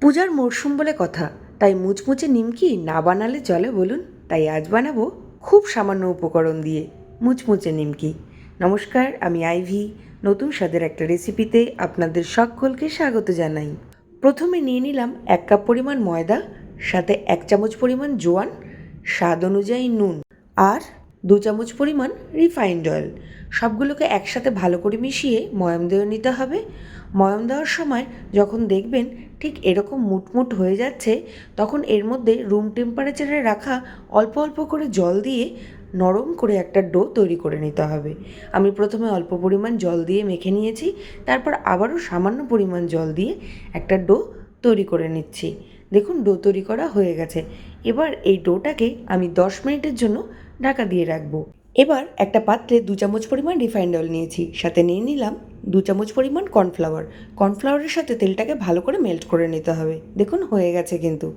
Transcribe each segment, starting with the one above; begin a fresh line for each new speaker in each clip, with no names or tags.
পূজার মরশুম বলে কথা, তাই মুচমুচে নিমকি না বানালে চলে বলুন। তাই আজ বানাবো খুব সামান্য উপকরণ দিয়ে মুচমুচে নিমকি। নমস্কার, আমি আইভি। নতুন স্বাদের একটা রেসিপিতে আপনাদের সকলকে স্বাগত জানাই। প্রথমে নিয়ে নিলাম 1 কাপ পরিমাণ ময়দা, সাথে 1 চামচ পরিমাণ জোয়ান, স্বাদ অনুযায়ী নুন আর 2 চামচ পরিমাণ রিফাইন্ড অয়েল। সবগুলোকে একসাথে ভালো করে মিশিয়ে ময়াম দিয়ে নিতে হবে। ময়াম দেওয়ার সময় যখন দেখবেন ঠিক এরকম মুটমুট হয়ে যাচ্ছে, তখন এর মধ্যে রুম টেম্পারেচারে রাখা অল্প অল্প করে জল দিয়ে নরম করে একটা ডো তৈরি করে নিতে হবে। আমি প্রথমে অল্প পরিমাণ জল দিয়ে মেখে নিয়েছি, তারপর আবারও সামান্য পরিমাণ জল দিয়ে একটা ডো তৈরি করে নিচ্ছি। দেখুন, ডো তৈরি করা হয়ে গেছে। এবার এই ডোটাকে আমি 10 মিনিটের জন্য ঢাকা দিয়ে রাখবো। এবার একটা পাত্রে 2 চামচ পরিমাণ রিফাইন্ড অয়েল নিয়েছি, সাথে নিয়ে নিলাম 2 চামচ পরিমাণ কর্নফ্লাওয়ার। কর্নফ্লাওয়ারের সাথে তেলটাকে ভালো করে মেল্ট করে নিতে হবে। দেখুন, হয়ে গেছে কিন্তু।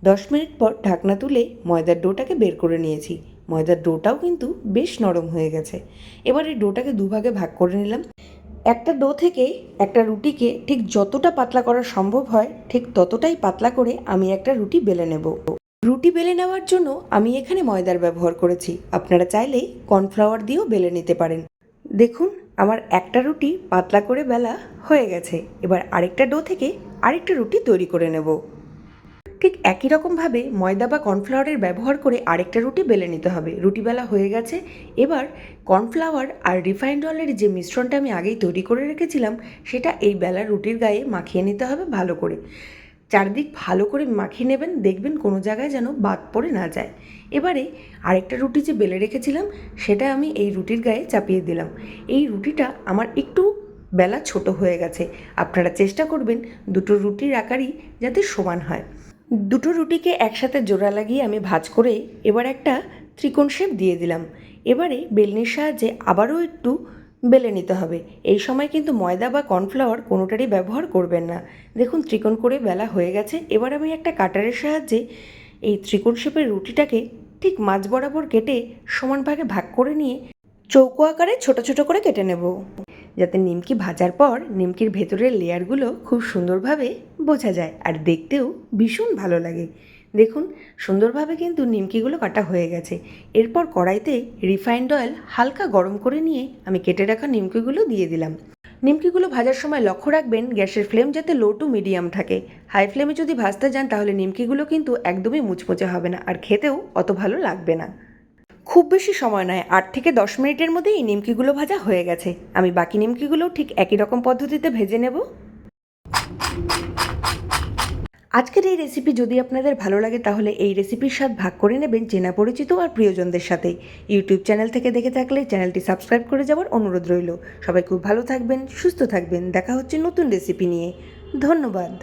10 মিনিট পর ঢাকনা তুলে ময়দার ডোটাকে বের করে নিয়েছি। ময়দার ডোটাও কিন্তু বেশ নরম হয়ে গেছে। এবার এই ডোটাকে দুভাগে ভাগ করে নিলাম। একটা ডো থেকে একটা রুটিকে ঠিক যতটা পাতলা করা সম্ভব হয় ঠিক ততটাই পাতলা করে আমি একটা রুটি বেলে নেব। রুটি বেলে নেওয়ার জন্য আমি এখানে ময়দার ব্যবহার করেছি, আপনারা চাইলে কর্নফ্লাওয়ার দিয়েও বেলে নিতে পারেন। দেখুন, আমার একটা রুটি পাতলা করে বেলা হয়ে গেছে। এবার আরেকটা ডো থেকে আরেকটা রুটি তৈরি করে নেব। ঠিক একই রকমভাবে ময়দা বা কর্নফ্লাওয়ারের ব্যবহার করে আরেকটা রুটি বেলে নিতে হবে। রুটি বেলা হয়ে গেছে। এবার কর্নফ্লাওয়ার আর রিফাইন্ড অয়েলের যে মিশ্রণটা আমি আগেই তৈরি করে রেখেছিলাম, সেটা এই বেলার রুটির গায়ে মাখিয়ে নিতে হবে ভালো করে। চারদিক ভালো করে মাখিয়ে নেবেন, দেখবেন কোনো জায়গায় যেন বাদ পড়ে না যায়। এবারে আরেকটা রুটি যে বেলে রেখেছিলাম, সেটা আমি এই রুটির গায়ে চাপিয়ে দিলাম। এই রুটিটা আমার একটু বেলা ছোট হয়ে গেছে। আপনারা চেষ্টা করবেন দুটো রুটির আকারই যাতে সমান হয়। দুটো রুটিকে একসাথে জোড়া লাগিয়ে আমি ভাঁজ করে এবার একটা ত্রিকোণ শেপ দিয়ে দিলাম। এবারে বেলনির সাহায্যে আবারও একটু বেলে নিতে হবে। এই সময় কিন্তু ময়দা বা কর্নফ্লাওয়ার কোনোটারই ব্যবহার করবেন না। দেখুন, ত্রিকোণ করে বেলা হয়ে গেছে। এবার আমি একটা কাটারের সাহায্যে এই ত্রিকোণ শেপের রুটিটাকে ঠিক মাঝ বরাবর কেটে সমান ভাগে ভাগ করে নিয়ে চৌকো আকারে ছোট ছোট করে কেটে নেব, যাতে নিমকি ভাজার পর নিমকির ভেতরের লেয়ারগুলো খুব সুন্দরভাবে বোঝা যায় আর দেখতেও ভীষণ ভালো লাগে। দেখুন, সুন্দরভাবে কিন্তু নিমকিগুলো কাটা হয়ে গেছে। এরপর কড়াইতে রিফাইন্ড অয়েল হালকা গরম করে নিয়ে আমি কেটে রাখা নিমকিগুলো দিয়ে দিলাম। নিমকিগুলো ভাজার সময় লক্ষ্য রাখবেন গ্যাসের ফ্লেম যাতে লো টু মিডিয়াম থাকে। হাই ফ্লেমে যদি ভাজতে যান তাহলে নিমকিগুলো কিন্তু একদমই মুচমুচে হবে না আর খেতেও অত ভালো লাগবে না। খুব বেশি সময় নয়, 8 থেকে 10 মিনিটের মধ্যেই এই নিমকিগুলো ভাজা হয়ে গেছে। আমি বাকি নিমকিগুলোও ঠিক একই রকম পদ্ধতিতে ভেজে নেব। আজকের এই রেসিপি যদি আপনাদের ভালো লাগে তাহলে এই রেসিপির স্বাদ ভাগ করে নেবেন চেনা পরিচিত আর প্রিয়জনদের সাথে। ইউটিউব চ্যানেল থেকে দেখে থাকলে চ্যানেলটি সাবস্ক্রাইব করে যাওয়ার অনুরোধ রইল। সবাই খুব ভালো থাকবেন, সুস্থ থাকবেন। দেখা হচ্ছে নতুন রেসিপি নিয়ে। ধন্যবাদ।